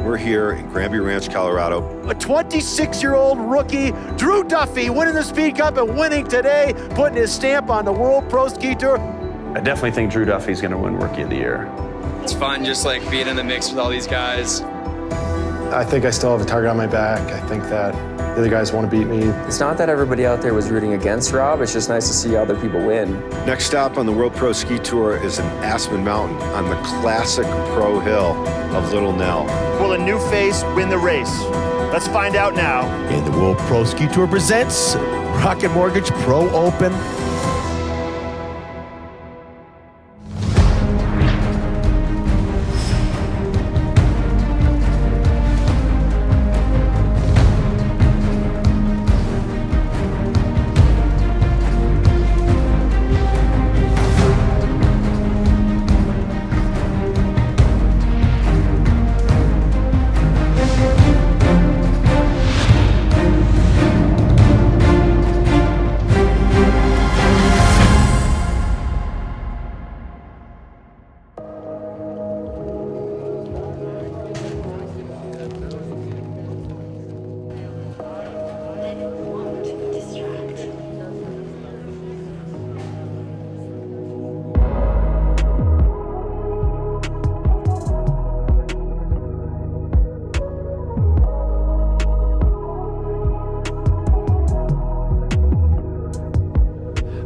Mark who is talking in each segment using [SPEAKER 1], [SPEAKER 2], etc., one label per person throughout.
[SPEAKER 1] We're here in Granby Ranch, Colorado.
[SPEAKER 2] A 26-year-old rookie, Drew Duffy, winning the Speed Cup and winning today, putting his stamp on the World Pro Ski Tour.
[SPEAKER 3] I definitely think Drew Duffy's going to win Rookie of the Year.
[SPEAKER 4] It's fun just like being in the mix with all these guys.
[SPEAKER 5] I think I still have a target on my back. I think that the other guys want to beat me.
[SPEAKER 6] It's not that everybody out there was rooting against Rob, it's just nice to see other people win.
[SPEAKER 1] Next stop on the World Pro Ski Tour is in Aspen Mountain on the classic pro hill of Little Nell.
[SPEAKER 2] Will a new face win the race? Let's find out now. And the World Pro Ski Tour presents Rocket Mortgage Pro Open.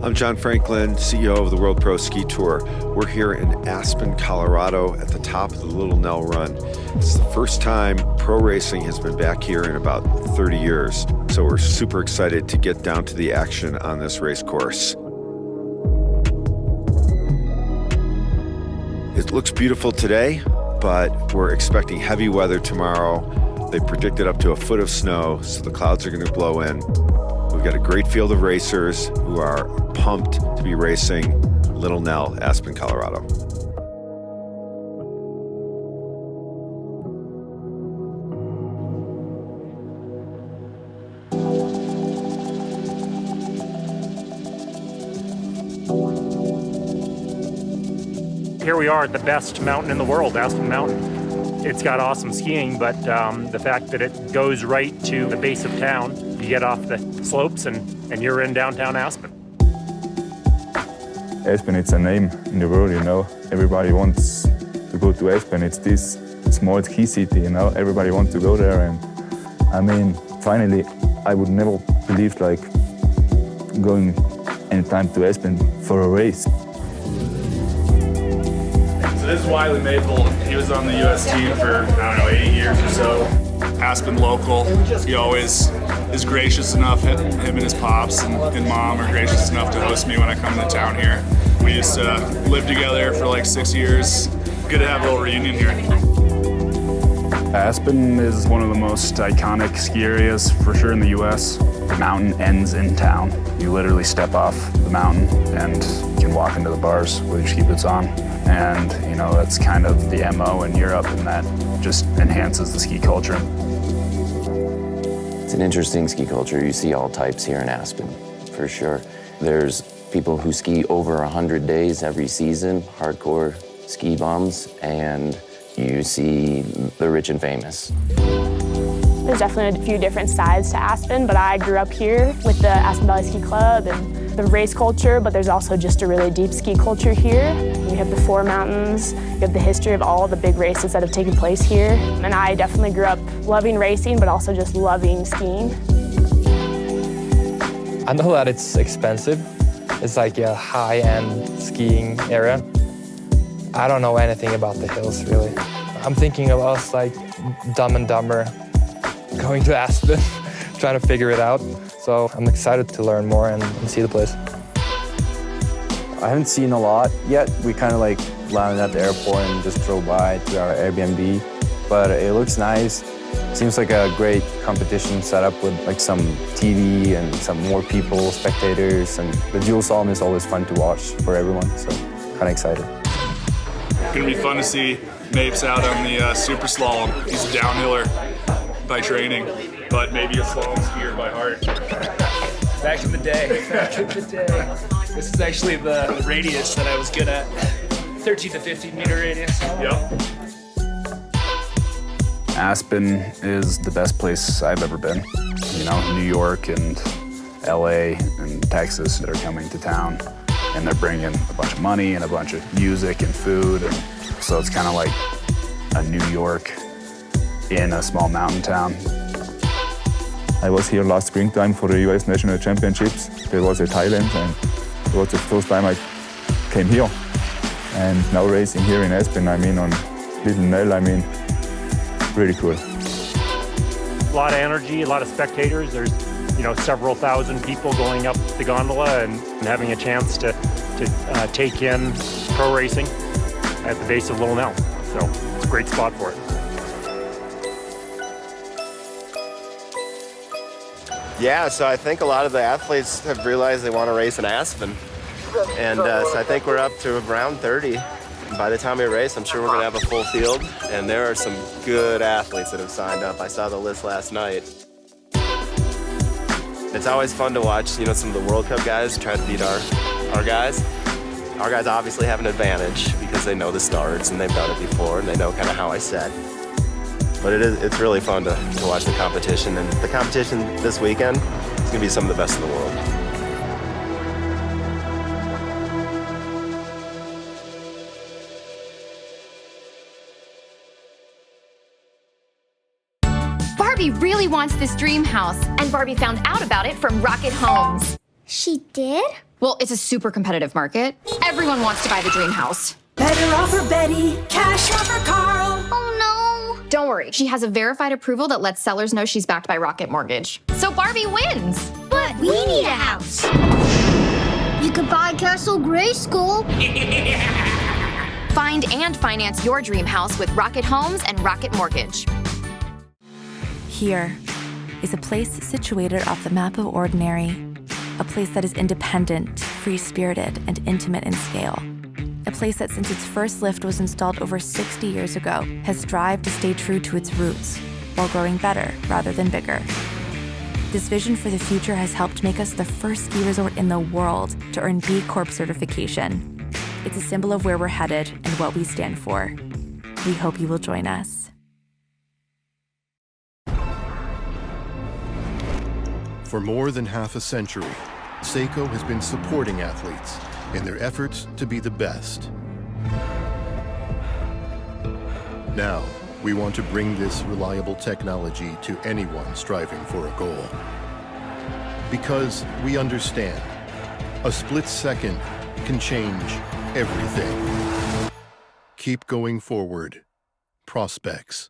[SPEAKER 1] I'm John Franklin, CEO of the World Pro Ski Tour. We're here in Aspen, Colorado at the top of the Little Nell Run. It's the first time pro racing has been back here in about 30 years. So we're super excited to get down to the action on this race course. It looks beautiful today, but we're expecting heavy weather tomorrow. They predicted up to a foot of snow, so the clouds are going to blow in. We've got a great field of racers who are pumped to be racing Little Nell, Aspen, Colorado.
[SPEAKER 7] Here we are at the best mountain in the world, Aspen Mountain. It's got awesome skiing, but the fact that it goes right to the base of town, you get off the slopes and you're in downtown Aspen.
[SPEAKER 8] Aspen, it's a name in the world, you know. Everybody wants to go to Aspen. It's this small ski city, you know. Everybody wants to go there, and I mean, finally, I would never believe like going anytime to Aspen for a race.
[SPEAKER 9] So this is Wiley Maple. He was on the US team for, I don't know, 8 years or so. Aspen local. He always is gracious enough, him and his pops and mom are gracious enough to host me when I come to town here. We used to live together for like 6 years. Good to have a little reunion here.
[SPEAKER 10] Aspen is one of the most iconic ski areas for sure in the US. The mountain ends in town. You literally step off the mountain and you can walk into the bars with your ski boots on. And you know, that's kind of the MO in Europe, and that just enhances the ski culture.
[SPEAKER 6] It's an interesting ski culture. You see all types here in Aspen, for sure. There's people who ski over 100 days every season, hardcore ski bums, and you see the rich and famous.
[SPEAKER 11] There's definitely a few different sides to Aspen, but I grew up here with the Aspen Valley Ski Club and the race culture, but there's also just a really deep ski culture here. You have the Four Mountains, you have the history of all the big races that have taken place here. And I definitely grew up loving racing, but also just loving skiing.
[SPEAKER 12] I know that it's expensive. It's like a high-end skiing area. I don't know anything about the hills, really. I'm thinking of us like Dumb and Dumber, going to Aspen, trying to figure it out. So I'm excited to learn more and see the place.
[SPEAKER 13] I haven't seen a lot yet. We kind of like landed at the airport and just drove by to our Airbnb. But it looks nice. Seems like a great competition setup with like some TV and some more people, spectators. And the Jewel Slalom is always fun to watch for everyone. So kind of excited.
[SPEAKER 9] It's gonna be fun to see Mapes out on the super slalom. He's a downhiller by training, but maybe a slalom skier by heart.
[SPEAKER 14] Back in the day. Back in the day. This is actually the radius that I was good at. 13 to 15 meter radius.
[SPEAKER 9] Yep.
[SPEAKER 10] Aspen is the best place I've ever been. You know, New York and LA and Texas that are coming to town, and they're bringing a bunch of money and a bunch of music and food, and so it's kind of like a New York in a small mountain town.
[SPEAKER 8] I was here last springtime for the US National Championships. There was in Thailand, and it was the first time I came here. And now racing here in Aspen, I mean, on Little Nell, I mean, really cool.
[SPEAKER 7] A lot of energy, a lot of spectators. There's, you know, several thousand people going up the gondola and having a chance to take in pro racing at the base of Little Nell. So it's a great spot for it.
[SPEAKER 2] Yeah, so I think a lot of the athletes have realized they want to race in Aspen. And so I think we're up to around 30. And by the time we race, I'm sure we're going to have a full field. And there are some good athletes that have signed up. I saw the list last night. It's always fun to watch, you know, some of the World Cup guys try to beat our guys. Our guys obviously have an advantage because they know the starts and they've done it before and they know kind of how I set. But it's really fun to watch the competition. And the competition this weekend is going to be some of the best in the world.
[SPEAKER 15] Barbie really wants this dream house, and Barbie found out about it from Rocket Homes.
[SPEAKER 16] She did?
[SPEAKER 15] Well, it's a super competitive market. Everyone wants to buy the dream house.
[SPEAKER 16] Better offer Betty, cash offer Carl.
[SPEAKER 15] Oh no! Don't worry, she has a verified approval that lets sellers know she's backed by Rocket Mortgage. So Barbie wins!
[SPEAKER 16] But we need a house. You could buy Castle Grayskull.
[SPEAKER 15] Find and finance your dream house with Rocket Homes and Rocket Mortgage.
[SPEAKER 17] Here is a place situated off the map of ordinary, a place that is independent, free-spirited, and intimate in scale. A place that since its first lift was installed over 60 years ago has strived to stay true to its roots while growing better rather than bigger. This vision for the future has helped make us the first ski resort in the world to earn B Corp certification. It's a symbol of where we're headed and what we stand for. We hope you will join us.
[SPEAKER 18] For more than half a century, Seiko has been supporting athletes in their efforts to be the best. Now, we want to bring this reliable technology to anyone striving for a goal. Because we understand, a split second can change everything. Keep going forward. Prospects.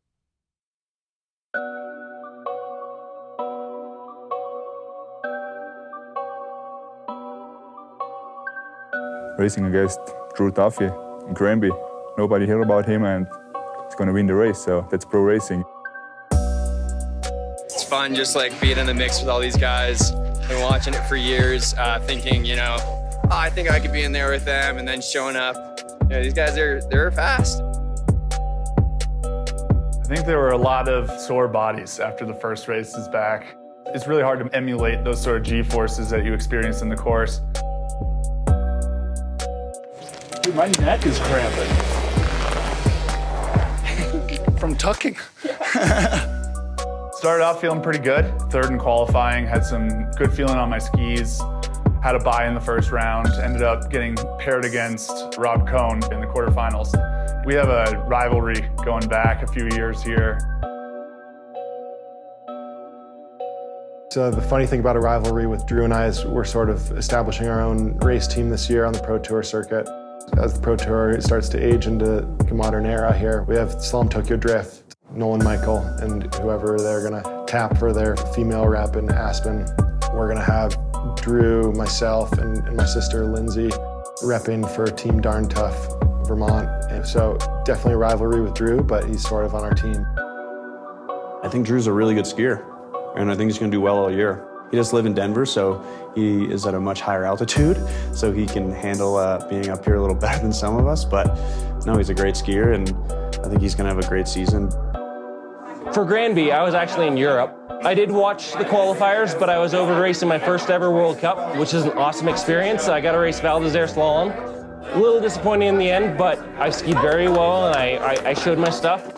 [SPEAKER 8] Racing against Drew Duffy in Granby. Nobody heard about him, and he's going to win the race, so that's pro racing.
[SPEAKER 4] It's fun just like being in the mix with all these guys. Been watching it for years, thinking, you know, oh, I think I could be in there with them, and then showing up. You know, these guys they're fast.
[SPEAKER 10] I think there were a lot of sore bodies after the first race is back. It's really hard to emulate those sort of G-forces that you experience in the course.
[SPEAKER 14] Dude, my neck is cramping.
[SPEAKER 10] From tucking. Started off feeling pretty good. Third in qualifying, had some good feeling on my skis. Had a bye in the first round. Ended up getting paired against Rob Cohn in the quarterfinals. We have a rivalry going back a few years here.
[SPEAKER 5] So the funny thing about a rivalry with Drew and I is we're sort of establishing our own race team this year on the Pro Tour circuit. As the Pro Tour starts to age into a modern era here, we have Slalom Tokyo Drift, Nolan Michael, and whoever they're gonna tap for their female rep in Aspen. We're gonna have Drew, myself, and my sister Lindsay repping for Team Darn Tough Vermont. And so definitely a rivalry with Drew, but he's sort of on our team.
[SPEAKER 19] I think Drew's a really good skier, and I think he's gonna do well all year. He does live in Denver, so he is at a much higher altitude, so he can handle being up here a little better than some of us. But no, he's a great skier, and I think he's going to have a great season.
[SPEAKER 20] For Granby, I was actually in Europe. I did watch the qualifiers, but I was over racing my first ever World Cup, which is an awesome experience. I got to race Val d'Isère Slalom. A little disappointing in the end, but I skied very well, and I showed my stuff.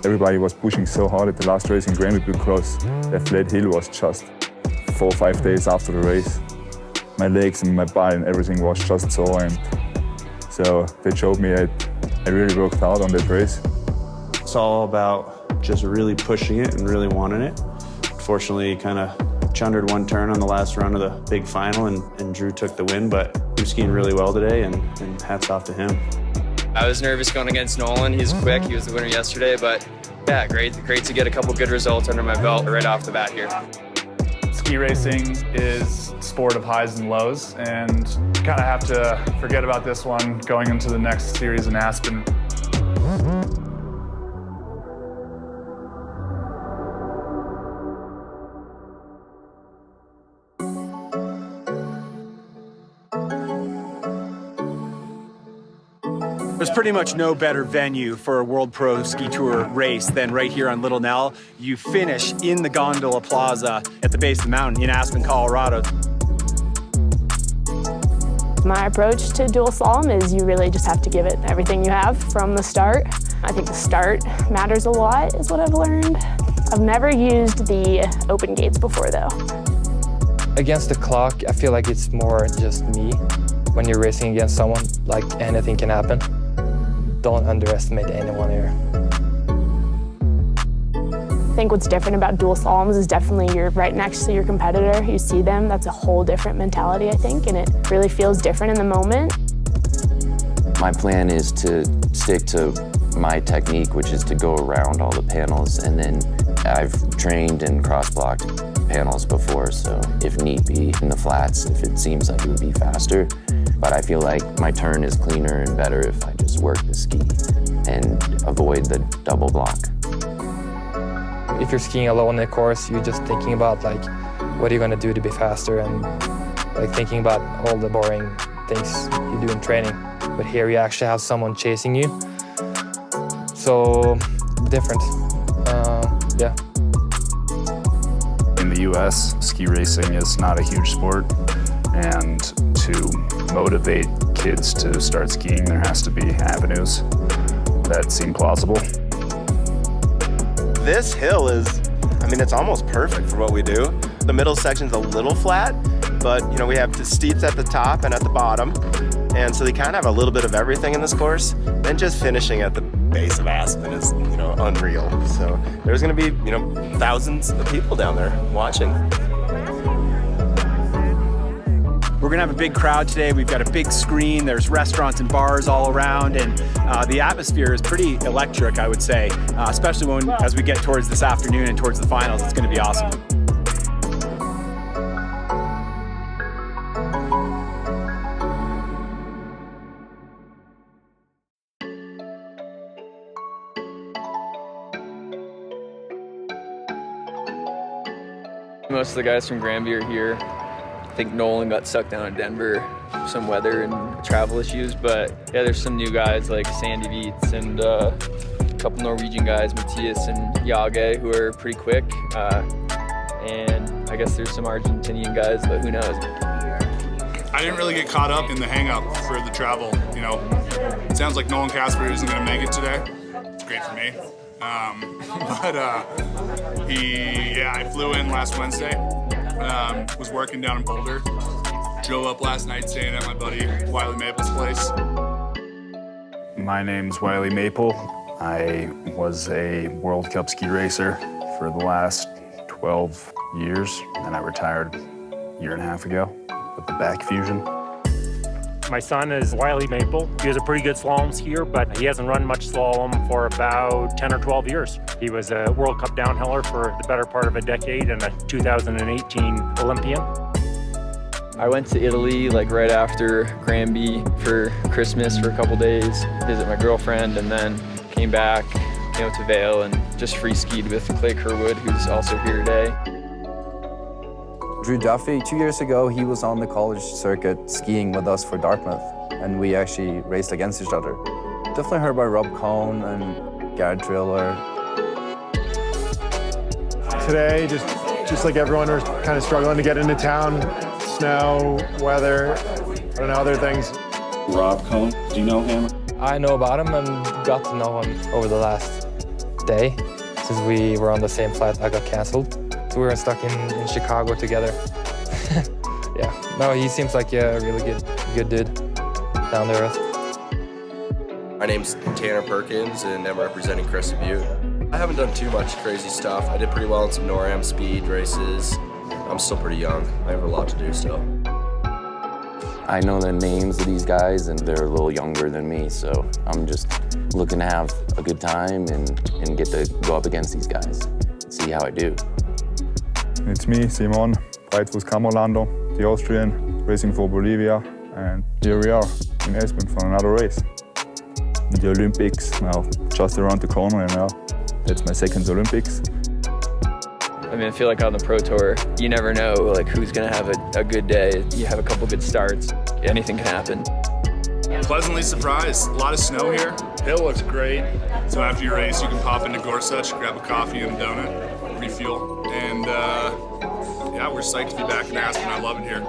[SPEAKER 8] everybody was pushing so hard at the last race in Granby because the flat hill was just 4 or 5 days after the race. My legs and my body and everything was just sore, and so they showed me I really worked hard on that race.
[SPEAKER 19] It's all about just really pushing it and really wanting it. Unfortunately, kind of chundered one turn on the last run of the big final, and Drew took the win, but he was skiing really well today, and hats off to him.
[SPEAKER 4] I was nervous going against Nolan. He's quick. He was the winner yesterday, but yeah, great to get a couple good results under my belt right off the bat here.
[SPEAKER 9] Ski racing is a sport of highs and lows, and you kind of have to forget about this one going into the next series in Aspen.
[SPEAKER 21] There's pretty much no better venue for a World Pro Ski Tour race than right here on Little Nell. You finish in the Gondola Plaza at the base of the mountain in Aspen, Colorado.
[SPEAKER 11] My approach to dual slalom is you really just have to give it everything you have from the start. I think the start matters a lot, is what I've learned. I've never used the open gates before, though.
[SPEAKER 12] Against the clock, I feel like it's more just me. When you're racing against someone, like anything can happen. Don't underestimate anyone here.
[SPEAKER 11] I think what's different about dual slaloms is definitely you're right next to your competitor. You see them, that's a whole different mentality, I think, and it really feels different in the moment.
[SPEAKER 6] My plan is to stick to my technique, which is to go around all the panels, and then I've trained and cross-blocked panels before, so if need be in the flats, if it seems like it would be faster. But I feel like my turn is cleaner and better if I just work the ski and avoid the double block.
[SPEAKER 12] If you're skiing alone in the course, you're just thinking about like, what are you gonna do to be faster, and like thinking about all the boring things you do in training. But here you actually have someone chasing you. So different, yeah.
[SPEAKER 10] In the US, ski racing is not a huge sport, and to motivate kids to start skiing, there has to be avenues that seem plausible.
[SPEAKER 2] This hill is, I mean, it's almost perfect for what we do. The middle section's a little flat, but you know, we have the steeps at the top and at the bottom, and so they kind of have a little bit of everything in this course. Then just finishing at the base of Aspen is, you know, unreal. So there's gonna be, you know, thousands of people down there watching.
[SPEAKER 21] We're gonna have a big crowd today. We've got a big screen. There's restaurants and bars all around, and the atmosphere is pretty electric, I would say, especially as we get towards this afternoon and towards the finals. It's gonna be awesome.
[SPEAKER 4] Most of the guys from Granby are here. I think Nolan got stuck down in Denver for some weather and travel issues, but yeah, there's some new guys like Sandy Viets and a couple Norwegian guys, Matthias and Jage, who are pretty quick. And I guess there's some Argentinian guys, but who knows?
[SPEAKER 9] I didn't really get caught up in the hang-up for the travel. You know, it sounds like Nolan Casper isn't going to make it today. It's great for me. I flew in last Wednesday. Was working down in Boulder. Drove up last night staying at my buddy Wiley Maple's place.
[SPEAKER 10] My name's Wiley Maple. I was a World Cup ski racer for the last 12 years, and I retired a year and a half ago with the back fusion.
[SPEAKER 7] My son is Wiley Maple. He was a pretty good slalom skier, but he hasn't run much slalom for about 10 or 12 years. He was a World Cup downhiller for the better part of a decade and a 2018 Olympian.
[SPEAKER 4] I went to Italy like right after Granby for Christmas for a couple days, visit my girlfriend, and then came back, you know, to Vail and just free skied with Clay Kerwood, who's also here today.
[SPEAKER 13] Drew Duffy, 2 years ago, he was on the college circuit skiing with us for Dartmouth, and we actually raced against each other. Definitely heard by Rob Cohn and Garrett Driller.
[SPEAKER 5] Today, just like everyone, we're kind of struggling to get into town. Snow, weather, I don't know, other things.
[SPEAKER 3] Rob Cohn, do you know him?
[SPEAKER 12] I know about him and got to know him over the last day since we were on the same flight that got canceled. So we were stuck in Chicago together. Yeah, no, he seems like a really good dude, down to earth.
[SPEAKER 2] My name's Tanner Perkins, and I'm representing Crested Butte. I haven't done too much crazy stuff. I did pretty well in some NORAM speed races. I'm still pretty young. I have a lot to do still.
[SPEAKER 6] I know the names of these guys, and they're a little younger than me, so I'm just looking to have a good time and get to go up against these guys and see how I do.
[SPEAKER 8] It's me, Simon, Breitfuß Kammerlander, the Austrian, racing for Bolivia, and here we are in Aspen for another race. The Olympics now, just around the corner, you know. That's my second Olympics.
[SPEAKER 4] I mean, I feel like on the Pro Tour, you never know like who's gonna have a good day. You have a couple good starts, anything can happen.
[SPEAKER 9] Pleasantly surprised. A lot of snow here. Hill looks great. So after your race, you can pop into Gorsuch, grab a coffee and a donut, refuel. And yeah, we're psyched to be back in Aspen. I love it here.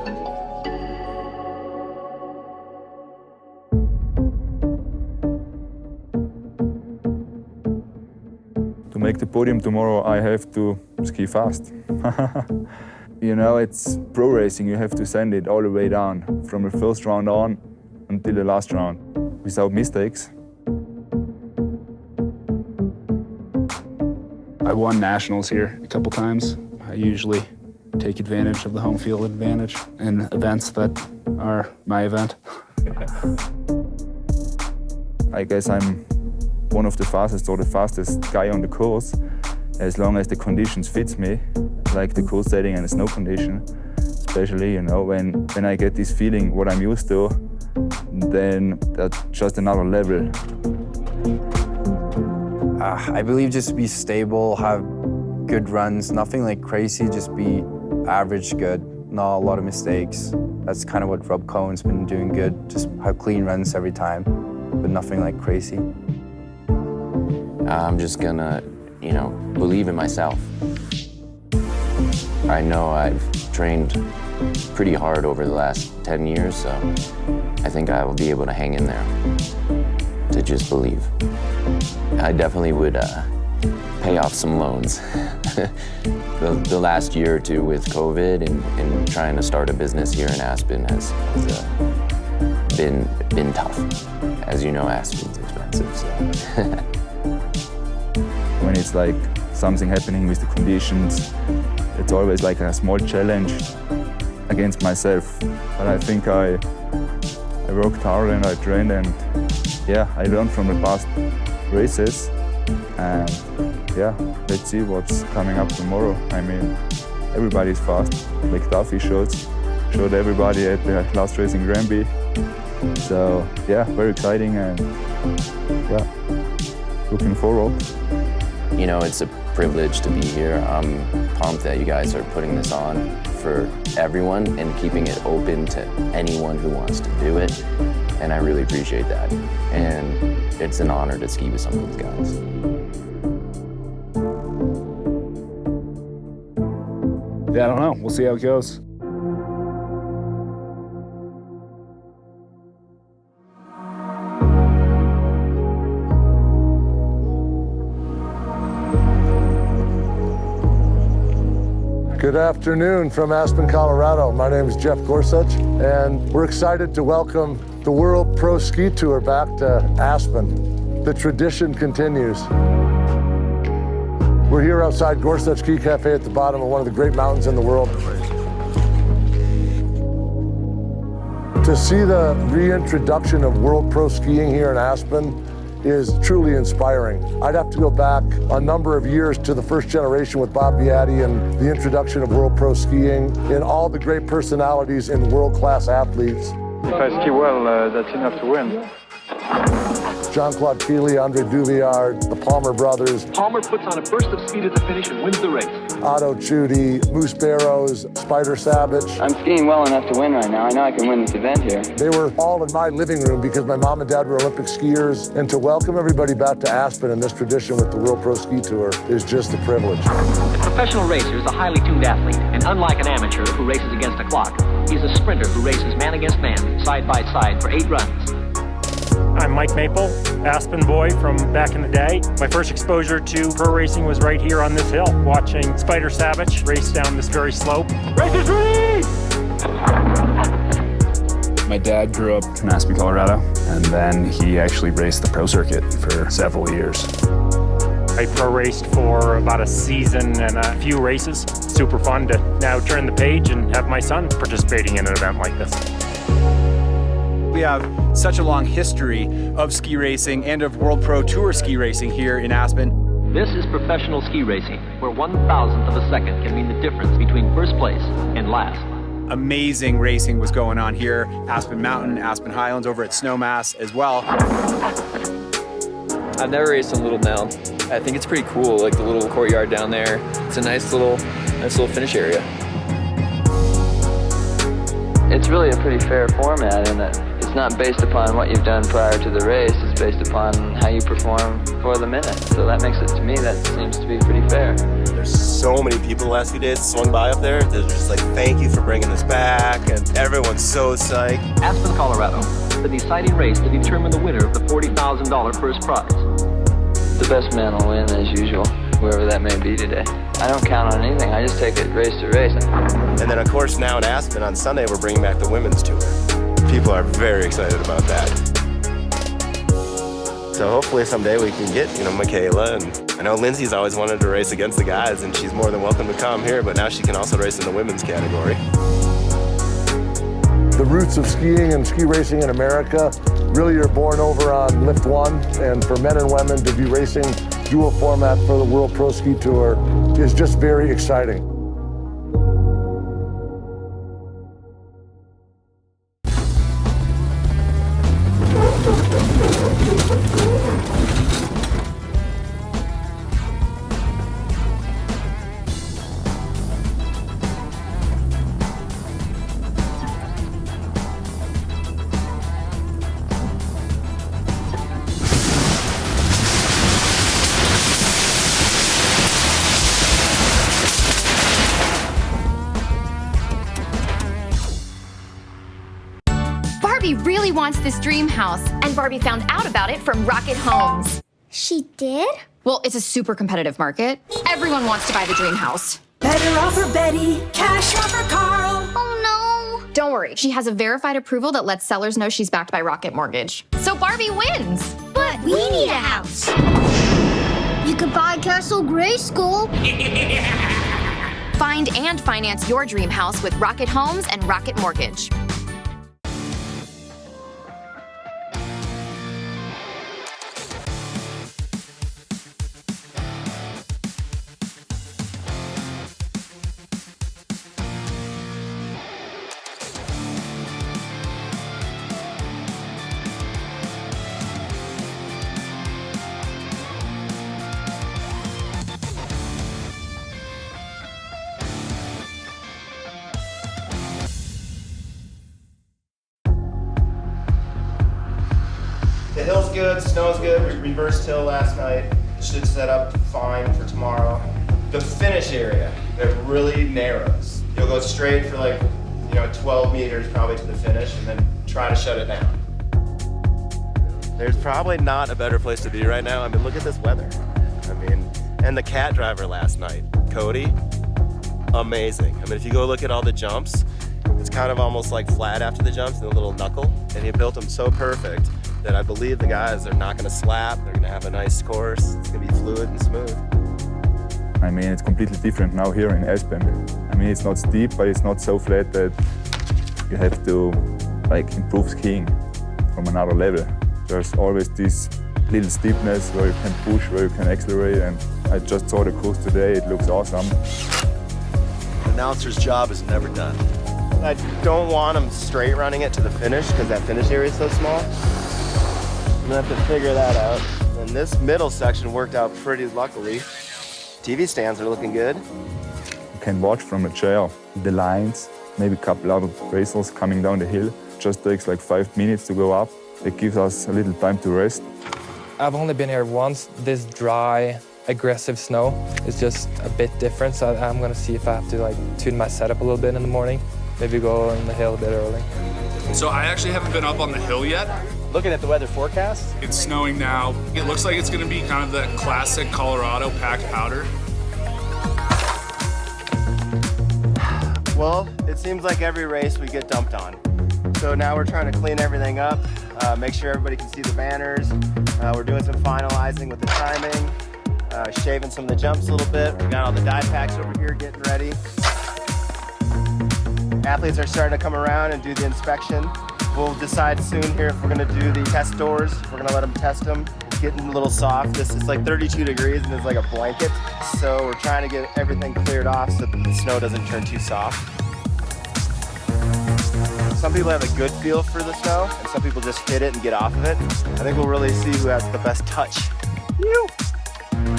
[SPEAKER 8] To make the podium tomorrow, I have to ski fast. You know, it's pro racing. You have to send it all the way down, from the first round on until the last round, without mistakes.
[SPEAKER 10] I won nationals here a couple times. I usually take advantage of the home field advantage in events that are my event.
[SPEAKER 8] I guess I'm one of the fastest or the fastest guy on the course, as long as the conditions fits me, like the course setting and the snow condition. Especially, you know, when I get this feeling what I'm used to, then that's just another level.
[SPEAKER 13] I believe just be stable, have good runs, nothing like crazy, just be average good, not a lot of mistakes. That's kind of what Rob Cohen's been doing good, just have clean runs every time, but nothing like crazy.
[SPEAKER 6] I'm just gonna, you know, believe in myself. I know I've trained pretty hard over the last 10 years, so I think I will be able to hang in there, to just believe. I definitely would pay off some loans. The last year or two with COVID and trying to start a business here in Aspen has been tough. As you know, Aspen's expensive, so.
[SPEAKER 8] When it's like something happening with the conditions, it's always like a small challenge against myself. But I think I worked hard and I trained, and yeah, I learned from the past races. And yeah, let's see what's coming up tomorrow. I mean, everybody's fast. Like Duffy showed everybody at the last race in Granby. So yeah, very exciting, and yeah, looking forward.
[SPEAKER 6] You know, it's a privilege to be here. I'm pumped that you guys are putting this on for everyone and keeping it open to anyone who wants to do it. And I really appreciate that. And it's an honor to ski with some of these guys.
[SPEAKER 10] Yeah, I don't know. We'll see how it goes.
[SPEAKER 1] Good afternoon from Aspen, Colorado. My name is Jeff Gorsuch, and we're excited to welcome the World Pro Ski Tour back to Aspen. The tradition continues. We're here outside Gorsuch Ski Cafe at the bottom of one of the great mountains in the world. To see the reintroduction of World Pro Skiing here in Aspen is truly inspiring. I'd have to go back a number of years to the first generation with Bob Beatty and the introduction of World Pro Skiing and all the great personalities and world-class athletes.
[SPEAKER 22] If I ski well, that's enough to win.
[SPEAKER 1] Jean-Claude Keely, Andre Duvillard, the Palmer brothers.
[SPEAKER 23] Palmer puts on a burst of speed at the finish and wins the race.
[SPEAKER 1] Otto Chudy, Moose Barrows, Spider Savage.
[SPEAKER 24] I'm skiing well enough to win right now. I know I can win this event here.
[SPEAKER 1] They were all in my living room because my mom and dad were Olympic skiers. And to welcome everybody back to Aspen in this tradition with the World Pro Ski Tour is just a privilege.
[SPEAKER 23] The professional racer is a highly tuned athlete, and unlike an amateur who races against a clock, he's a sprinter who races man against man, side by side for 8 runs.
[SPEAKER 7] I'm Mike Maple, Aspen boy from back in the day. My first exposure to pro racing was right here on this hill, watching Spider Savage race down this very slope. Racers ready!
[SPEAKER 10] My dad grew up in Aspen, Colorado, and then he actually raced the pro circuit for several years.
[SPEAKER 7] I pro raced for about a season and a few races. Super fun to now turn the page and have my son participating in an event like this.
[SPEAKER 21] We have such a long history of ski racing and of World Pro Tour ski racing here in Aspen.
[SPEAKER 23] This is professional ski racing, where 1,000th of a second can mean the difference between first place and last.
[SPEAKER 21] Amazing racing was going on here. Aspen Mountain, Aspen Highlands, over at Snowmass as well.
[SPEAKER 4] I've never raced on Little Mound. I think it's pretty cool, like the little courtyard down there. It's a nice little finish area.
[SPEAKER 24] It's really a pretty fair format in that it's not based upon what you've done prior to the race, it's based upon how you perform for the minute. So that makes it, to me, that seems to be pretty fair.
[SPEAKER 2] There's so many people the last few days swung by up there. They're just like, thank you for bringing this back, and everyone's so psyched.
[SPEAKER 23] Aspen, Colorado, the deciding race to determine the winner of the $40,000 first prize.
[SPEAKER 24] The best man will win, as usual, whoever that may be today. I don't count on anything, I just take it race to race.
[SPEAKER 2] And then, of course, now in Aspen on Sunday, we're bringing back the women's tour. People are very excited about that. So hopefully someday we can get, Michaela, and I know Lindsay's always wanted to race against the guys, and she's more than welcome to come here, but now she can also race in the women's category.
[SPEAKER 1] The roots of skiing and ski racing in America really are born over on Lift 1, and for men and women to be racing dual format for the World Pro Ski Tour is just very exciting.
[SPEAKER 15] Barbie really wants this dream house, and Barbie found out about it from Rocket Homes.
[SPEAKER 16] She did?
[SPEAKER 15] Well, it's a super competitive market. Everyone wants to buy the dream house.
[SPEAKER 16] Better offer Betty, cash offer Carl. Oh no.
[SPEAKER 15] Don't worry, she has a verified approval that lets sellers know she's backed by Rocket Mortgage. So Barbie wins.
[SPEAKER 16] But we need a house. You could buy Castle Grayskull.
[SPEAKER 15] Find and finance your dream house with Rocket Homes and Rocket Mortgage.
[SPEAKER 2] The hill's good, snow's good. We reversed hill last night. Should set up fine for tomorrow. The finish area, it really narrows. You'll go straight for 12 meters probably to the finish and then try to shut it down. There's probably not a better place to be right now. I mean, look at this weather. And the cat driver last night, Cody, amazing. If you go look at all the jumps, it's kind of almost like flat after the jumps and a little knuckle. And he built them so perfect that I believe the guys are not going to slap. They're going to have a nice course. It's going to be fluid and smooth.
[SPEAKER 8] It's completely different now here in Aspen. It's not steep, but it's not so flat that you have to improve skiing from another level. There's always this little steepness where you can push, where you can accelerate, and I just saw the course today. It looks awesome.
[SPEAKER 2] The announcer's job is never done. I don't want them straight running it to the finish because that finish area is so small. I'm gonna have to figure that out. And this middle section worked out pretty luckily. TV stands are looking good.
[SPEAKER 8] You can watch from a chair the lines, maybe a couple other racers coming down the hill. It just takes 5 minutes to go up. It gives us a little time to rest.
[SPEAKER 12] I've only been here once. This dry, aggressive snow is just a bit different, so I'm gonna see if I have to tune my setup a little bit in the morning. Maybe go on the hill a bit early.
[SPEAKER 9] So I actually haven't been up on the hill yet.
[SPEAKER 21] Looking at the weather forecast,
[SPEAKER 9] It's snowing now. It looks like it's going to be kind of the classic Colorado packed powder.
[SPEAKER 2] Well, it seems like every race we get dumped on. So now we're trying to clean everything up, make sure everybody can see the banners. We're doing some finalizing with the timing, shaving some of the jumps a little bit. We got all the die packs over here getting ready. Athletes are starting to come around and do the inspection. We'll decide soon here if we're gonna do the test doors. We're gonna let them test them. It's getting a little soft. This is like 32 degrees and it's like a blanket. So we're trying to get everything cleared off so that the snow doesn't turn too soft. Some people have a good feel for the snow and some people just hit it and get off of it. I think we'll really see who has the best touch. Phew.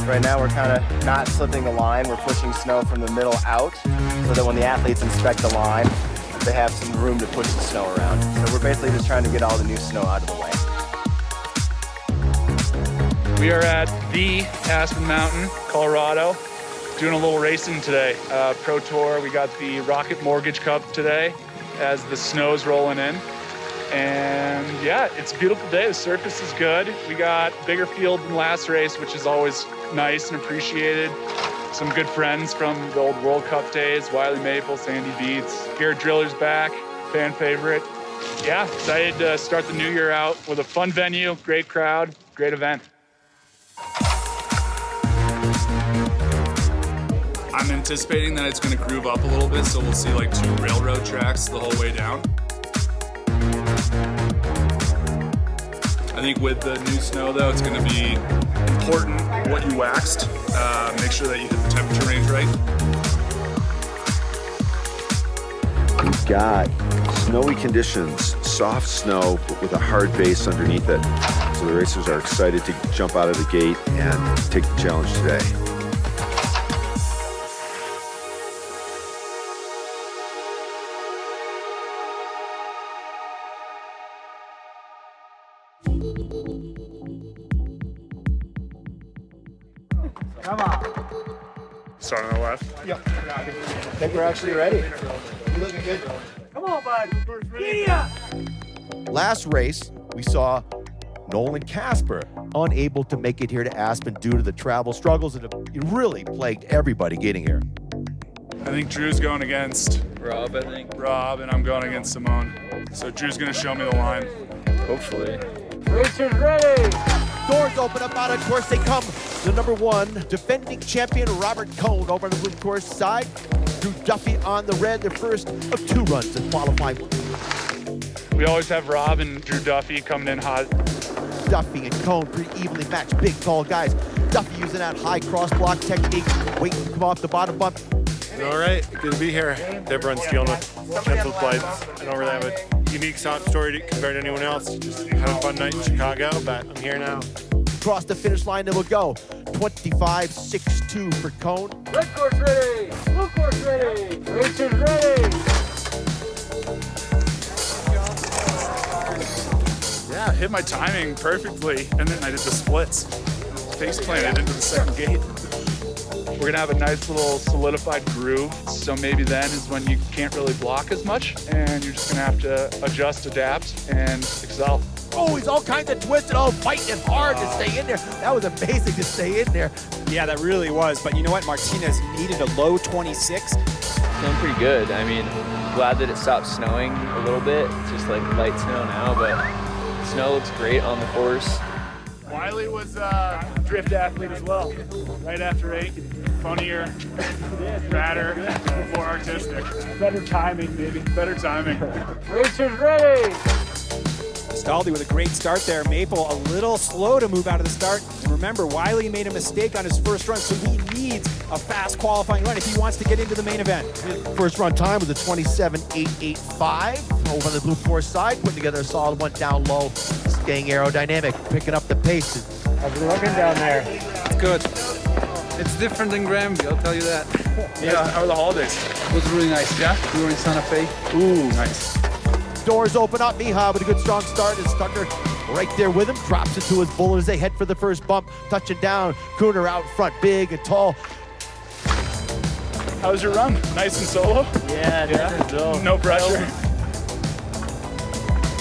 [SPEAKER 2] Right now we're kind of not slipping the line. We're pushing snow from the middle out so that when the athletes inspect the line, they have some room to push the snow around. So we're basically just trying to get all the new snow out of the way.
[SPEAKER 14] We are at the Aspen Mountain, Colorado, doing a little racing today. Pro Tour, we got the Rocket Mortgage Cup today as the snow's rolling in. And yeah, it's a beautiful day. The surface is good. We got a bigger field than last race, which is always nice and appreciated. Some good friends from the old World Cup days, Wiley Maple, Sandy Beats. Garrett Driller's back, fan favorite. Yeah, excited to start the new year out with a fun venue, great crowd, great event.
[SPEAKER 9] I'm anticipating that it's going to groove up a little bit, so we'll see like 2 railroad tracks the whole way down. I think with the new snow though, it's going to be important what you waxed. Make sure that you hit the temperature range right.
[SPEAKER 17] We've got snowy conditions, soft snow but with a hard base underneath it. So the racers are excited to jump out of the gate and take the challenge today.
[SPEAKER 7] Come on.
[SPEAKER 9] Start on the left.
[SPEAKER 7] Yep. I think we're actually ready. You're looking good. Come on, bud. Yeah.
[SPEAKER 18] Last race, we saw Nolan Casper unable to make it here to Aspen due to the travel struggles that have really plagued everybody getting here.
[SPEAKER 9] I think Drew's going against
[SPEAKER 4] Rob, I think.
[SPEAKER 9] Rob, and I'm going against Simone. So Drew's going to show me the line.
[SPEAKER 4] Hopefully.
[SPEAKER 7] Racers ready.
[SPEAKER 18] Doors open up out of course they come. The #1 defending champion Robert Cohn over on the blue course side. Drew Duffy on the red, the first of 2 runs in qualifying.
[SPEAKER 14] We always have Rob and Drew Duffy coming in hot.
[SPEAKER 18] Duffy and Cohn pretty evenly matched, big tall guys. Duffy using that high cross block technique, waiting to come off the bottom bump.
[SPEAKER 5] All right, good to be here. Everyone's dealing with canceled flights. I don't really have a unique story compared to anyone else. Just had a fun night in Chicago, but I'm here now.
[SPEAKER 18] Across the finish line they will go. 25.62 for Cohn.
[SPEAKER 7] Red course ready. Blue course ready. Racers ready.
[SPEAKER 9] Yeah, hit my timing perfectly, and then I did the splits. Face planted into the second gate.
[SPEAKER 14] We're gonna have a nice little solidified groove, so maybe then is when you can't really block as much, and you're just gonna have to adjust, adapt, and excel.
[SPEAKER 18] Oh, he's all kinds of twisted, fighting it hard to stay in there. That was amazing to stay in there.
[SPEAKER 21] Yeah, that really was. But you know what? Martinez needed a low 26.
[SPEAKER 4] Feeling pretty good. I mean, glad that it stopped snowing a little bit. It's just like light snow now, but the snow looks great on the course.
[SPEAKER 9] Wiley was a drift athlete as well. Right after 8, funnier, badder, more artistic. Better timing, maybe. Better timing.
[SPEAKER 7] Racers ready.
[SPEAKER 21] Staldi with a great start there. Maple a little slow to move out of the start. And remember, Wiley made a mistake on his first run, so he needs a fast qualifying run if he wants to get into the main event.
[SPEAKER 18] First run time was a 27.885 over on the blue course side, putting together a solid one down low, staying aerodynamic, picking up the pace.
[SPEAKER 7] How's it looking down there?
[SPEAKER 20] It's good. It's different than Granby, I'll tell you that.
[SPEAKER 9] Yeah, how were the holidays?
[SPEAKER 20] It was really nice. Yeah? We were in Santa Fe.
[SPEAKER 9] Ooh, nice.
[SPEAKER 18] Doors open up. Mija with a good strong start as Tucker right there with him. Drops into his bullet as they head for the first bump. Touching down. Cooner out front. Big and tall.
[SPEAKER 9] How was your run? Nice and solo?
[SPEAKER 18] Yeah.
[SPEAKER 9] No pressure.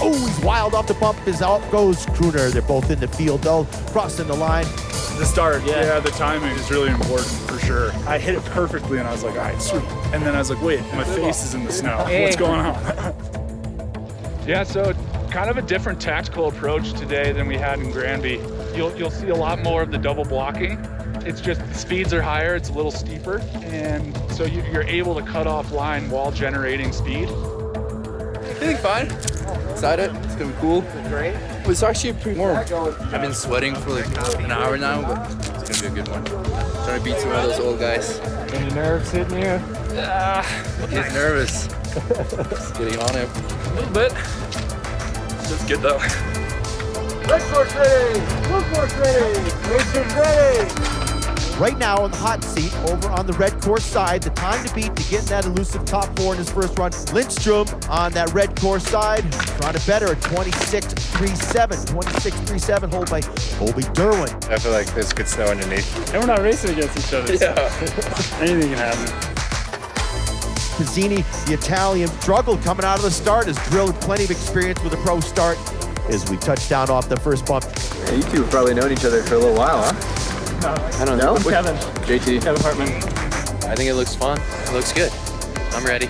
[SPEAKER 18] Oh, he's wild off the bump as out goes Crooner. They're both in the field though, crossing the line.
[SPEAKER 9] The start, yeah, the timing is really important for sure. I hit it perfectly and I was like, all right, sweet. And then I was like, wait, my face is in the snow. What's going on?
[SPEAKER 14] Yeah, so kind of a different tactical approach today than we had in Granby. You'll see a lot more of the double blocking. It's just the speeds are higher, it's a little steeper, and so you're able to cut off line while generating speed.
[SPEAKER 3] Feeling fine. Excited. It's gonna be cool. Great. It's actually pretty warm. I've been sweating for like an hour now, but it's gonna be a good one. Trying to beat some of those old guys.
[SPEAKER 20] Any nerves hitting you?
[SPEAKER 3] Getting nervous. Just getting on him.
[SPEAKER 4] A little bit. Just good though.
[SPEAKER 18] Red course ready! Blue course ready! Racers ready! Right now in the hot seat over on the red course side, the time to beat to get in that elusive top 4 in his first run. Lindstrom on that red course side, trying to better at 26.37. 26.37 hold by Colby Derwin.
[SPEAKER 11] I feel like there's good snow underneath.
[SPEAKER 20] And we're not racing against each other.
[SPEAKER 11] Yeah.
[SPEAKER 20] Anything can happen.
[SPEAKER 18] Pizzini, the Italian, struggled coming out of the start, has drilled plenty of experience with a pro start as we touch down off the first bump.
[SPEAKER 3] Yeah, you two have probably known each other for a little while, huh?
[SPEAKER 20] No.
[SPEAKER 3] I don't know.
[SPEAKER 20] I'm Kevin.
[SPEAKER 3] JT.
[SPEAKER 20] Kevin Hartman.
[SPEAKER 3] I think it looks fun. It looks good. I'm ready.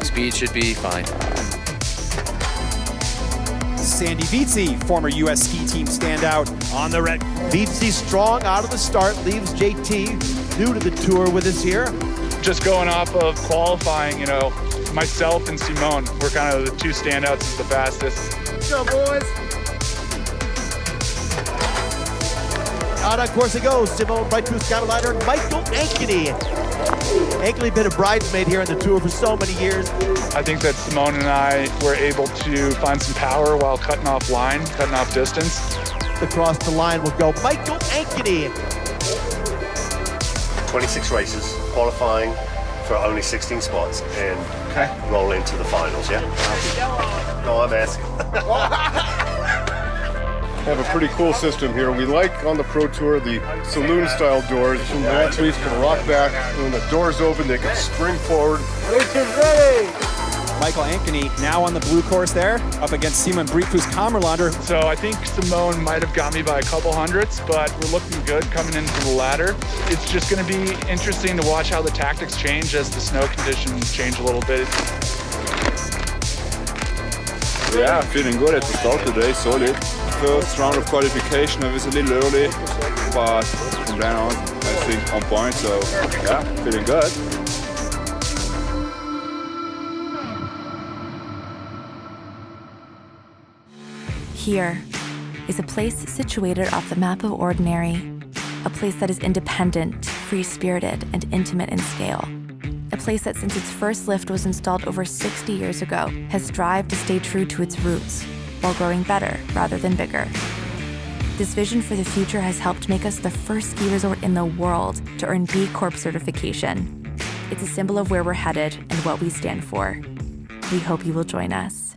[SPEAKER 3] Speed should be fine.
[SPEAKER 21] Sandy Vietze, former U.S. ski team standout on the red.
[SPEAKER 18] Vietze strong out of the start, leaves JT new to the tour with us here.
[SPEAKER 14] Just going off of qualifying, you know, myself and Simone were kind of the two standouts as the fastest.
[SPEAKER 18] Go, boys. Out on course it goes. Simone right to his counterliner. Michael Ankeny. Ankeny been a bridesmaid here on the tour for so many years.
[SPEAKER 14] I think that Simone and I were able to find some power while cutting off line, cutting off distance.
[SPEAKER 18] Across the line will go Michael Ankeny.
[SPEAKER 11] 26 races, qualifying for only 16 spots, and roll into the finals, yeah? No, I'm asking.
[SPEAKER 13] Have a pretty cool system here. We like on the Pro Tour the saloon-style doors. The athletes can rock back. When the doors open, they can spring forward.
[SPEAKER 18] Racers ready!
[SPEAKER 21] Michael Ankeny now on the blue course there, up against Simon Briefus Kammerlander.
[SPEAKER 14] So I think Simone might have got me by a couple hundredths, but we're looking good coming into the ladder. It's just going to be interesting to watch how the tactics change as the snow conditions change a little bit.
[SPEAKER 8] Yeah, feeling good at the start today, solid. First round of qualification, I was a little early, but from then on, I think on point, so yeah, feeling good.
[SPEAKER 19] Here is a place situated off the map of ordinary, a place that is independent, free-spirited, and intimate in scale. A place that since its first lift was installed over 60 years ago has strived to stay true to its roots while growing better rather than bigger. This vision for the future has helped make us the first ski resort in the world to earn B Corp certification. It's a symbol of where we're headed and what we stand for. We hope you will join us.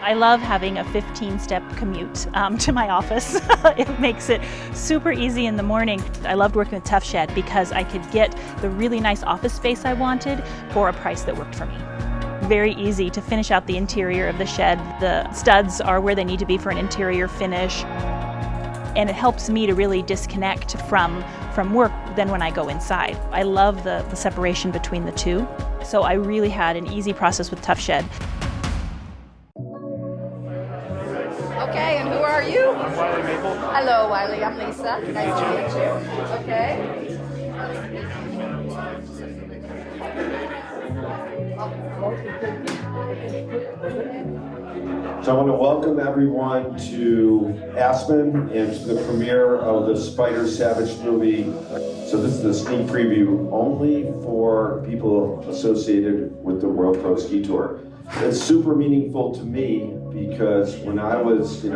[SPEAKER 25] I love having a 15-step commute to my office. It makes it super easy in the morning. I loved working with Tough Shed because I could get the really nice office space I wanted for a price that worked for me. Very easy to finish out the interior of the shed. The studs are where they need to be for an interior finish. And it helps me to really disconnect from work than when I go inside. I love the separation between the two. So I really had an easy process with Tough Shed.
[SPEAKER 26] Okay, and who are you?
[SPEAKER 14] I'm Wiley Maple.
[SPEAKER 26] Hello, Wiley. I'm Lisa. Nice to meet you. Okay.
[SPEAKER 27] So I want to welcome everyone to Aspen and to the premiere of the Spider Savage movie. So this is the sneak preview only for people associated with the World Pro Ski Tour. It's super meaningful to me because when I was 10,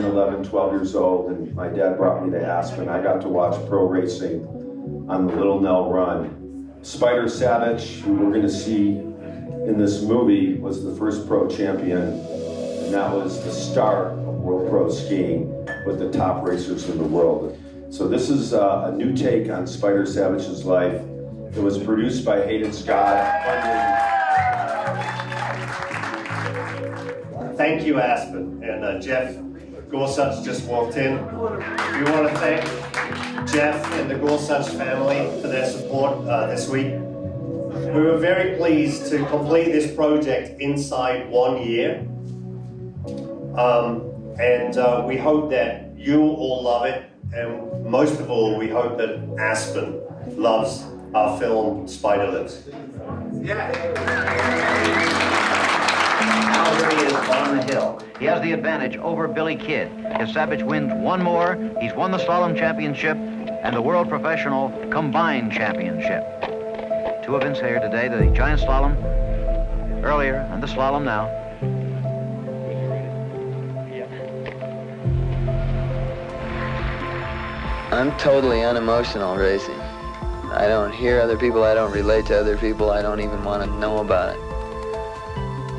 [SPEAKER 27] 11, 12 years old and my dad brought me to Aspen, I got to watch pro racing on the Little Nell Run. Spider Savage, who we're going to see in this movie, was the first pro champion, and that was the start of World Pro skiing with the top racers in the world. So this is a new take on Spider Savage's life. It was produced by Hayden Scott,
[SPEAKER 11] thank you, Aspen. And Jeff Gorsuch just walked in. We want to thank Jeff and the Gorsuch family for their support this week. We were very pleased to complete this project inside 1 year. And we hope that you'll all love it. And most of all, we hope that Aspen loves our film Spider Lives.
[SPEAKER 1] Calgary is on the hill. He has the advantage over Billy Kidd. If Savage wins one more, he's won the slalom championship and the World Professional Combined Championship. Two events here today, the giant slalom earlier and the slalom now.
[SPEAKER 6] I'm totally unemotional racing. I don't hear other people, I don't relate to other people, I don't even want to know about it.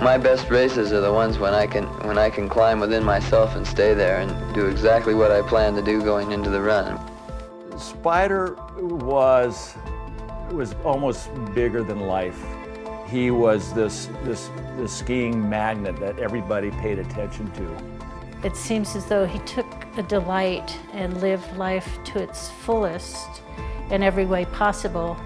[SPEAKER 6] My best races are the ones when I can climb within myself and stay there and do exactly what I plan to do going into the run.
[SPEAKER 10] Spider was almost bigger than life. He was this skiing magnet that everybody paid attention to.
[SPEAKER 16] It seems as though he took a delight and lived life to its fullest in every way possible,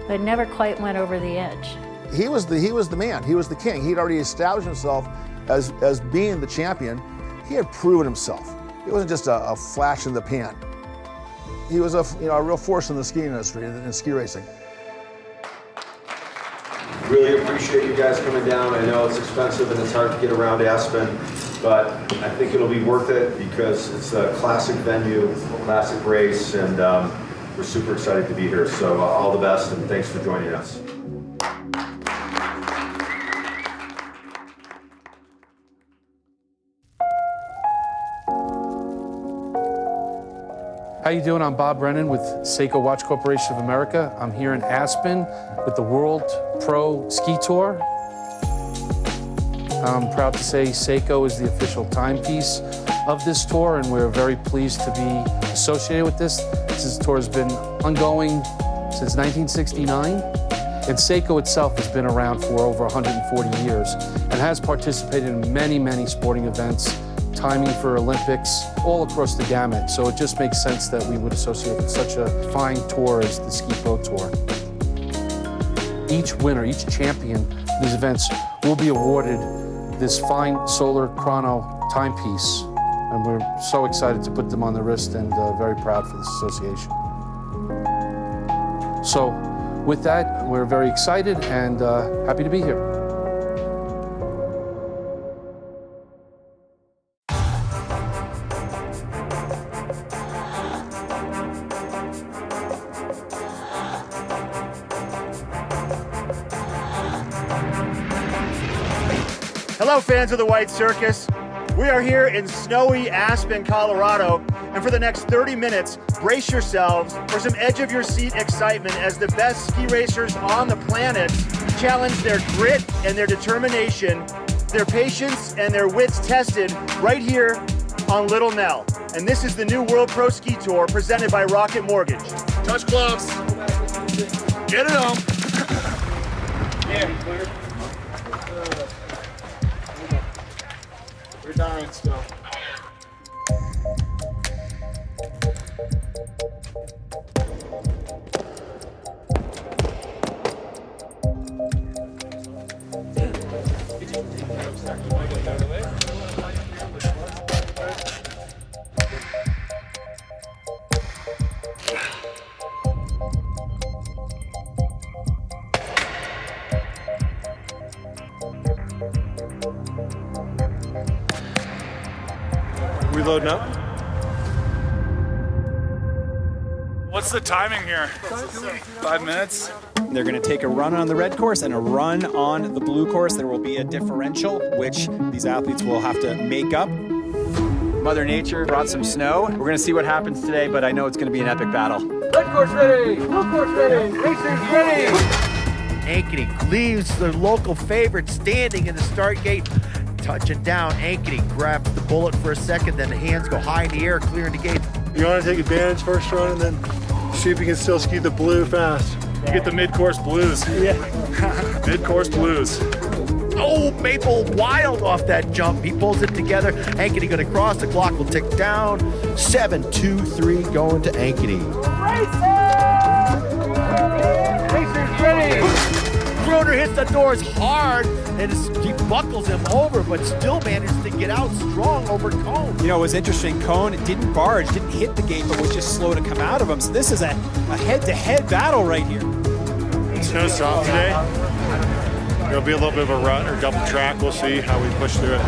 [SPEAKER 16] but never quite went over the edge.
[SPEAKER 22] He was the man, he was the king. He'd already established himself as being the champion. He had proven himself. He wasn't just a flash in the pan. He was a real force in the skiing industry and in ski racing.
[SPEAKER 27] Really appreciate you guys coming down. I know it's expensive and it's hard to get around Aspen, but I think it'll be worth it because it's a classic venue, classic race, and we're super excited to be here. So all the best and thanks for joining us.
[SPEAKER 23] How you doing? I'm Bob Brennan with Seiko Watch Corporation of America. I'm here in Aspen with the World Pro Ski Tour. I'm proud to say Seiko is the official timepiece of this tour, and we're very pleased to be associated with this. This tour has been ongoing since 1969, and Seiko itself has been around for over 140 years and has participated in many, many sporting events, timing for Olympics, all across the gamut. So it just makes sense that we would associate with such a fine tour as the Ski Pro Tour. Each winner, each champion of these events will be awarded this fine solar chrono timepiece. And we're so excited to put them on the wrist and very proud for this association. So with that, we're very excited and happy to be here.
[SPEAKER 18] Hello, fans of the White Circus. We are here in snowy Aspen, Colorado, and for the next 30 minutes, brace yourselves for some edge-of-your-seat excitement as the best ski racers on the planet challenge their grit and their determination, their patience and their wits tested right here on Little Nell. And this is the new World Pro Ski Tour presented by Rocket Mortgage.
[SPEAKER 9] Touch gloves. Get it on.
[SPEAKER 18] Yeah, clear. We're dying still.
[SPEAKER 13] We loading up?
[SPEAKER 9] What's the timing here? 5 minutes.
[SPEAKER 21] They're going to take a run on the red course and a run on the blue course. There will be a differential, which these athletes will have to make up. Mother Nature brought some snow. We're going to see what happens today, but I know it's going to be an epic battle.
[SPEAKER 18] Red course ready! Blue course ready! Racers ready! Ankeny leaves the local favorite standing in the start gate. Touching down, Ankeny grabs the bullet for a second, then the hands go high in the air, clearing the gate.
[SPEAKER 13] You want to take advantage first run and then see if you can still ski the blue fast.
[SPEAKER 9] Get the mid-course blues.
[SPEAKER 13] Yeah.
[SPEAKER 9] Mid-course blues.
[SPEAKER 18] Oh, Maple wild off that jump. He pulls it together. Ankeny going to cross. The clock will tick down. 7, 2, 3 going to Ankeny.
[SPEAKER 2] Racers ready!
[SPEAKER 18] Gruner hits the doors hard, and he buckles him over, but still manages to get out strong over Cone.
[SPEAKER 21] You know, it was interesting. Cone didn't barge, didn't hit the gate, but was just slow to come out of him. So this is a head-to-head battle right here.
[SPEAKER 5] Snow's soft today. There'll be a little bit of a rut or double track. We'll see how we push through it.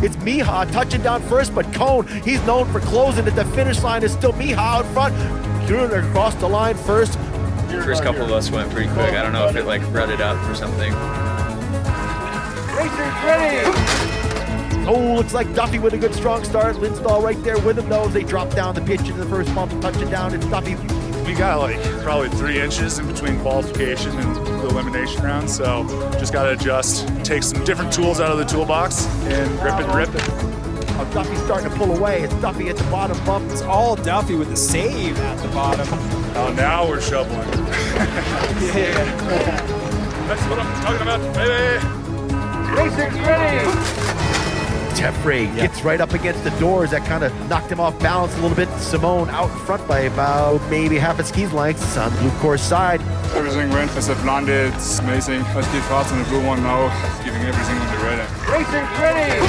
[SPEAKER 18] It's Miha touching down first, but Cone, he's known for closing at the finish line. Is still Miha out front. Gruner crossed the line first.
[SPEAKER 4] First couple of us went pretty quick. I don't know if it like rutted up or something.
[SPEAKER 2] Racers ready!
[SPEAKER 18] Oh, looks like Duffy with a good strong start. Lindstall right there with him though as they drop down the pitch into the first bump, touch it down. It's Duffy.
[SPEAKER 9] We got like probably 3 inches in between qualification and the elimination round, so just got to adjust, take some different tools out of the toolbox and rip it.
[SPEAKER 18] Oh, Duffy's starting to pull away. It's Duffy at the bottom bump.
[SPEAKER 21] It's all Duffy with the save at the bottom.
[SPEAKER 9] Oh, now we're shoveling.
[SPEAKER 21] Yeah.
[SPEAKER 9] That's what I'm talking about, baby.
[SPEAKER 2] Racers ready!
[SPEAKER 18] Tefray gets right up against the doors. That kind of knocked him off balance a little bit. Simone out in front by about maybe half a ski's length on the blue course side.
[SPEAKER 9] Everything went as I planned it. It's amazing. I did fast on the blue one now, giving everything on the red.
[SPEAKER 2] Racers ready!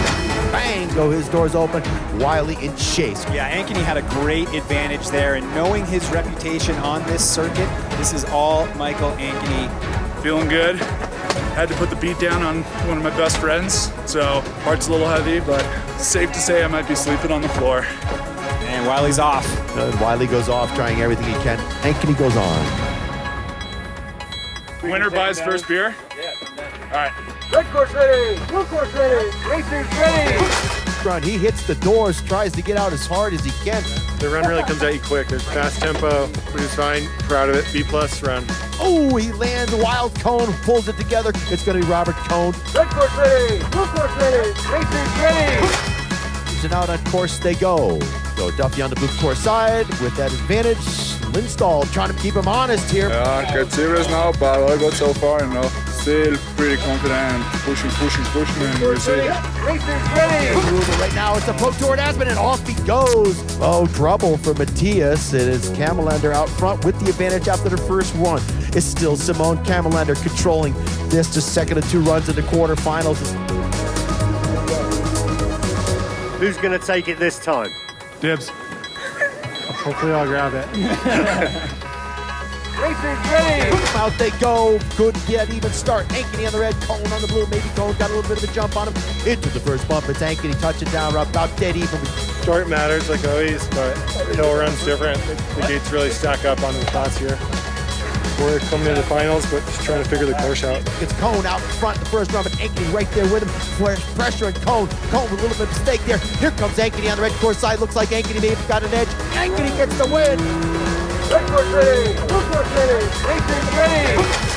[SPEAKER 18] Bang, go his doors open. Wiley in chase.
[SPEAKER 21] Yeah, Ankeny had a great advantage there, and knowing his reputation on this circuit, this is all Michael Ankeny.
[SPEAKER 9] Feeling good. Had to put the beat down on one of my best friends, so heart's a little heavy, but safe to say I might be sleeping on the floor.
[SPEAKER 21] And Wiley's off.
[SPEAKER 18] Wiley goes off, trying everything he can. Ankeny goes on.
[SPEAKER 9] Winner buys first beer?
[SPEAKER 2] Yeah.
[SPEAKER 9] All right.
[SPEAKER 2] Red course ready! Blue course ready! Racers ready!
[SPEAKER 18] Run. He hits the doors, tries to get out as hard as he can.
[SPEAKER 5] The run really comes at you quick. There's fast tempo, which is fine. Proud of it. B+ run.
[SPEAKER 18] Oh, he lands wild Cone, pulls it together. It's going to be Robert Cone.
[SPEAKER 2] Red course ready! Blue course ready! Racers ready!
[SPEAKER 18] And out on course they go. So Duffy on the blue course side with that advantage. Lindstall trying to keep him honest here.
[SPEAKER 9] Yeah, got serious now, but all good so far, you know. Still pretty confident, pushing, and we'll see.
[SPEAKER 2] Racers ready!
[SPEAKER 18] Right now it's a Pro Tour at Aspen, and off he goes. Oh, trouble for Matthias. It is Kamelander out front with the advantage after the first run. It's still Simone Kamelander controlling this, just second of 2 runs in the quarterfinals.
[SPEAKER 11] Who's going to take it this time?
[SPEAKER 5] Dibs. Hopefully I'll grab it.
[SPEAKER 2] Racers ready!
[SPEAKER 18] Out they go. Good yet even start. Ankeny on the red, Cone on the blue. Maybe Cone got a little bit of a jump on him. Into the first bump. It's Ankeny touching down. About dead even.
[SPEAKER 5] Start matters like always, but hill run's different. The gates really stack up on the spots here. We're coming into the finals, but just trying to figure the course out.
[SPEAKER 18] It's Cone out in front in the first run, but Ankeny right there with him. Pressure on Cone. Cone with a little bit of mistake there. Here comes Ankeny on the red course side. Looks like Ankeny maybe got an edge. Ankeny gets the win.
[SPEAKER 2] Red course ready! Blue course ready! Racers ready!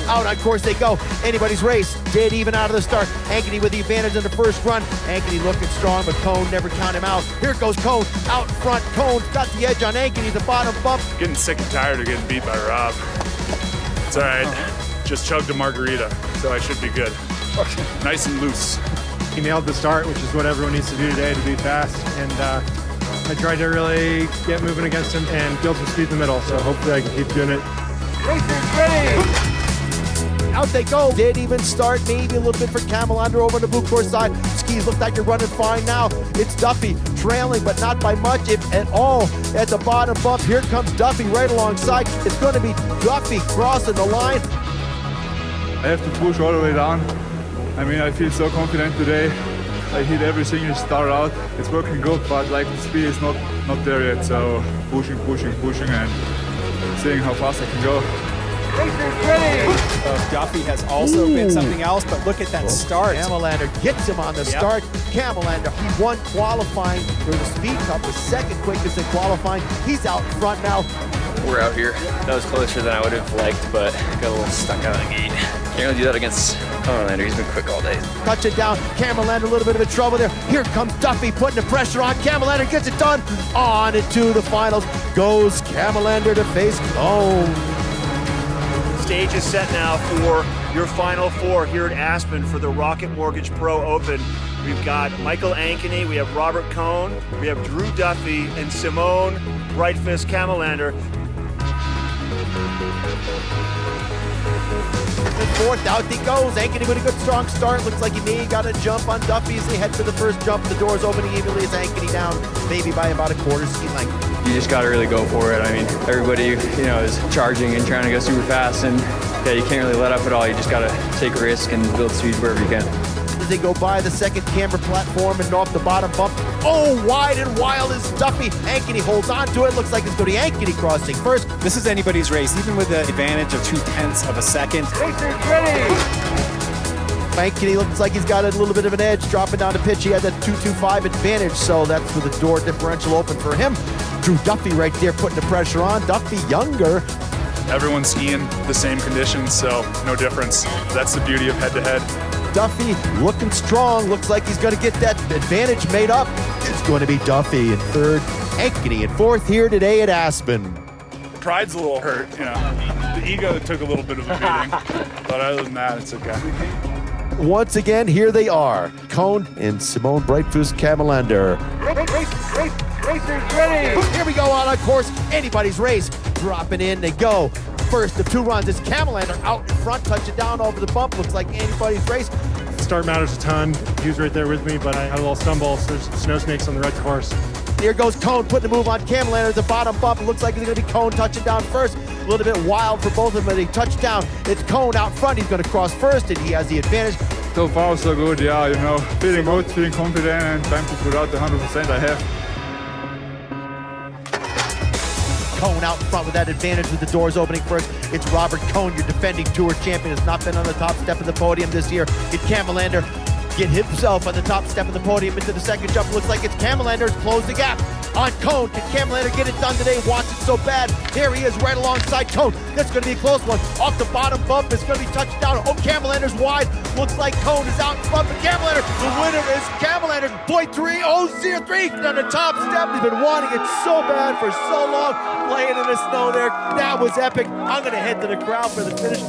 [SPEAKER 18] Out on course they go. Anybody's race. Dead even out of the start. Ankeny with the advantage in the first run. Ankeny looking strong, but Cone never count him out. Here goes Cone out in front. Cone's got the edge on Ankeny. The bottom bump.
[SPEAKER 9] Getting sick and tired of getting beat by Rob. It's all right. Just chugged a margarita, so I should be good. Nice and loose.
[SPEAKER 5] He nailed the start, which is what everyone needs to do today to be fast. And I tried to really get moving against him and build some speed in the middle, so hopefully I can keep doing it.
[SPEAKER 2] Racers ready!
[SPEAKER 18] Out they go. Did even start, maybe a little bit for Kamelander over on the blue course side. Skis look like you're running fine now. It's Duffy trailing, but not by much, if at all, at the bottom bump. Here comes Duffy right alongside. It's going to be Duffy crossing the line.
[SPEAKER 9] I have to push all the way down. I mean, I feel so confident today. I hit every single start out. It's working good, but like the speed is not there yet. So pushing, and seeing how fast I can go.
[SPEAKER 2] Racers ready!
[SPEAKER 21] Duffy has also been something else, but look at that start.
[SPEAKER 18] Kamelander gets him on the start. Kamelander, he won qualifying for the Speed Cup, the second quickest in qualifying. He's out front now.
[SPEAKER 4] We're out here. That was closer than I would have liked, but got a little stuck out of the gate. Can't really do that against Kamelander. He's been quick all day.
[SPEAKER 18] Touch it down. Kamelander, a little bit of a trouble there. Here comes Duffy putting the pressure on. Kamelander gets it done. On into the finals goes Kamelander to face Cone.
[SPEAKER 11] Stage is set now for
[SPEAKER 3] your final four here at Aspen for the Rocket Mortgage Pro Open. We've got Michael Ankeny, we have Robert Cohn, we have Drew Duffy, and Simone Brightfist Camelander.
[SPEAKER 18] Fourth, out he goes. Ankeny with a good strong start. Looks like he may got a jump on Duffy as they head for the first jump. The door's opening evenly as Ankeny down, maybe by about a quarter ski length.
[SPEAKER 4] You just got to really go for it. I mean, everybody, is charging and trying to go super fast, and yeah, you can't really let up at all. You just got to take a risk and build speed wherever you can.
[SPEAKER 18] As they go by the second camber platform and off the bottom bump. Oh, wide and wild is Duffy. Ankeny holds on to it. Looks like it's going to be Ankeny crossing first.
[SPEAKER 21] This is anybody's race, even with the advantage of 0.2 of a second.
[SPEAKER 2] Racers ready!
[SPEAKER 18] Ankeny looks like he's got a little bit of an edge dropping down to pitch. He had that 2.25 advantage, so that's with the door differential open for him. Drew Duffy right there putting the pressure on. Duffy younger.
[SPEAKER 14] Everyone's skiing the same conditions, so no difference. That's the beauty of head-to-head.
[SPEAKER 18] Duffy looking strong. Looks like he's going to get that advantage made up. It's going to be Duffy in third, Ankeny in fourth here today at Aspen.
[SPEAKER 14] Pride's a little hurt, The ego took a little bit of a beating, but other than that, it's okay.
[SPEAKER 18] Once again, here they are, Cohn and Simone Brightfist Camelander.
[SPEAKER 2] Racers ready!
[SPEAKER 18] Here we go on course, anybody's race. Dropping in, they go. First of two runs is Camelander out in front, touching down over the bump. Looks like anybody's race.
[SPEAKER 5] Start matters a ton. He was right there with me, but I had a little stumble. So there's snow snakes on the red course.
[SPEAKER 18] Here goes Cohn putting the move on Camelander at the bottom bump. It looks like it's going to be Cohn touching down first. A little bit wild for both of them, but they touch down. It's Cohn out front. He's going to cross first, and he has the advantage.
[SPEAKER 7] So far, so good. Yeah, feeling good, feeling confident, and time to put out the 100% I have.
[SPEAKER 18] Cohn out in front with that advantage with the doors opening first. It's Robert Cohn, your defending tour champion, has not been on the top step of the podium this year. Get Camelander get himself on the top step of the podium into the second jump. Looks like it's Camelander's closed the gap on Cohn. Can Camelander get it done today? Wants it so bad. Here he is right alongside Cohn. That's going to be a close one. Off the bottom bump, it's going to be touched down. Oh, Camelander's wide. Looks like Cohn is out in front, but Camelander, the winner is Camelander. 0.3 on the top step. He's been wanting it so bad for so long. Playing in the snow there. That was epic. I'm going to head to the crowd for the finish.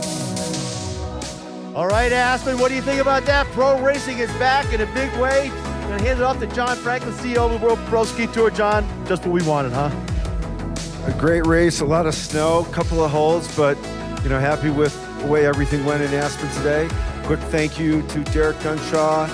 [SPEAKER 18] All right, Aspen, what do you think about that? Pro racing is back in a big way. I'm going to hand it off to John Franklin, CEO of the World Pro Ski Tour. John, just what we wanted, huh?
[SPEAKER 12] A great race, a lot of snow, a couple of holes, but happy with the way everything went in Aspen today. Quick thank you to Derek Gunshaw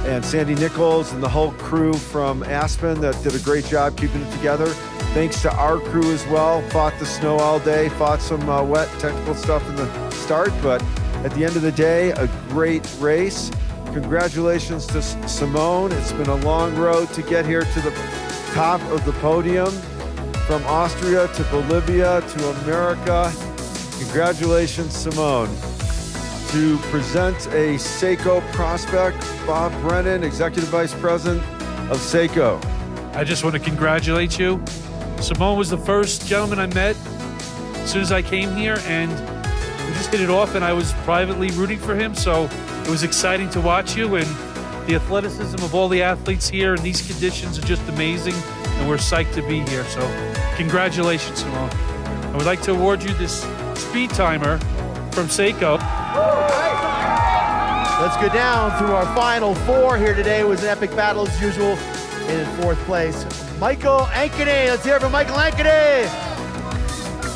[SPEAKER 12] and Sandy Nichols and the whole crew from Aspen that did a great job keeping it together. Thanks to our crew as well. Fought the snow all day, fought some wet technical stuff in the start, but at the end of the day, a great race. Congratulations to Simone. It's been a long road to get here to the top of the podium. From Austria to Bolivia to America. Congratulations, Simone. To present a Seiko prospect, Bob Brennan, Executive Vice President of Seiko.
[SPEAKER 15] I just want to congratulate you. Simone was the first gentleman I met as soon as I came here, and we just hit it off, and I was privately rooting for him, so it was exciting to watch you, and the athleticism of all the athletes here in these conditions are just amazing, and we're psyched to be here, so congratulations, Simone. I would like to award you this speed timer from Seiko.
[SPEAKER 18] Let's go down through our final four here today. It was an epic battle as usual. And in fourth place, Michael Ankeny. Let's hear it for Michael Ankeny.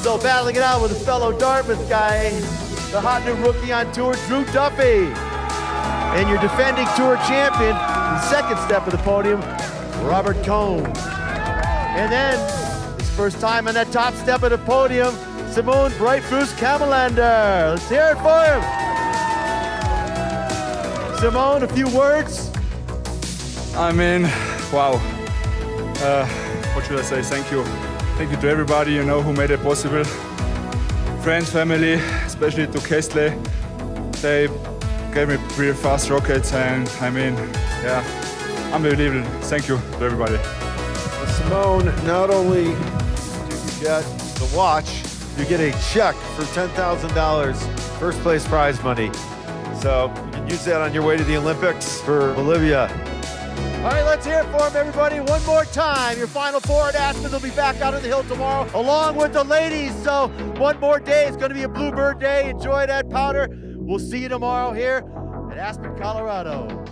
[SPEAKER 18] So battling it out with a fellow Dartmouth guy, the hot new rookie on tour, Drew Duffy. And your defending tour champion, the second step of the podium, Robert Cohn. And then, his first time on that top step of the podium, Simone Brightfist Camelander. Let's hear it for him. Simone, a few words?
[SPEAKER 7] I mean, wow. What should I say? Thank you. Thank you to everybody, who made it possible. Friends, family, especially to Kestle. They gave me pretty fast rockets, and unbelievable. Thank you to everybody.
[SPEAKER 12] Simone, not only do you get the watch, you get a check for $10,000 first place prize money. So you can use that on your way to the Olympics for Bolivia.
[SPEAKER 18] All right, let's hear it for him, everybody. One more time. Your final four at Aspen will be back out on the hill tomorrow, along with the ladies. So one more day. It's going to be a Bluebird day. Enjoy that powder. We'll see you tomorrow here at Aspen, Colorado.